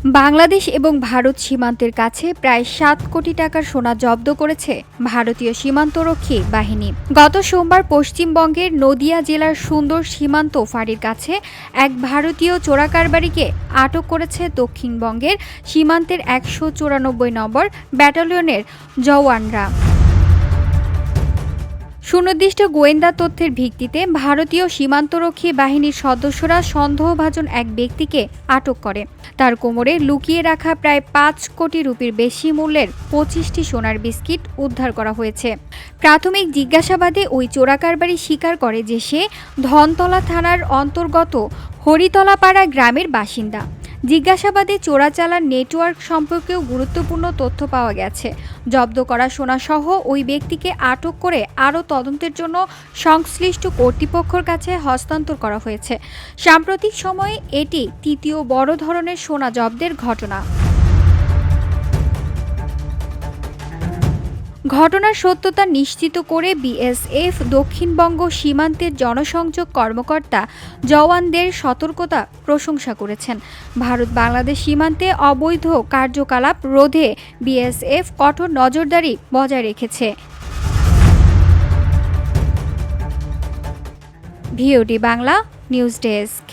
বাংলাদেশ এবং ভারত সীমান্তের কাছে প্রায় ৭ কোটি টাকার সোনা জব্দ করেছে ভারতীয় সীমান্তরক্ষী বাহিনী। গত সোমবার পশ্চিমবঙ্গের নদিয়া জেলার সুন্দর সীমান্ত ফাঁড়ির কাছে এক ভারতীয় চোরাকারবারিকে আটক করেছে দক্ষিণবঙ্গের সীমান্তের ১৯৪ নম্বর ব্যাটালিয়নের জওয়ানরা। সুনির্দিষ্ট গোয়েন্দা তথ্যের ভিত্তিতে ভারতীয় সীমান্তরক্ষী বাহিনীর সদস্যরা সন্দেহভাজন এক ব্যক্তিকে আটক করে। তার কোমরে লুকিয়ে রাখা প্রায় ৫ কোটি রুপির বেশি মূল্যের ২৫টি সোনার বিস্কিট উদ্ধার করা হয়েছে। প্রাথমিক জিজ্ঞাসাবাদে ওই চোরাকারবারি স্বীকার করে যে সে ধনতলা থানার অন্তর্গত হরিতলাপাড়া গ্রামের বাসিন্দা। জিজ্ঞাসাবাদে চোরাচালান নেটওয়ার্ক সম্পর্কেও গুরুত্বপূর্ণ তথ্য পাওয়া গেছে। জব্দ করা সোনাসহ ওই ব্যক্তিকে আটক করে আরও তদন্তের জন্য সংশ্লিষ্ট কর্তৃপক্ষের কাছে হস্তান্তর করা হয়েছে। সাম্প্রতিক সময়ে এটি তৃতীয় বড় ধরনের সোনা জব্দের ঘটনা। ঘটনার সত্যতা নিশ্চিত করে বিএসএফ দক্ষিণবঙ্গ সীমান্তের জনসংযোগ কর্মকর্তা জওয়ানদের সতর্কতা প্রশংসা করেছেন। ভারত বাংলাদেশ সীমান্তে অবৈধ কার্যকলাপ রোধে বিএসএফ কঠোর নজরদারি বজায় রেখেছে। VOD Bangla news desk.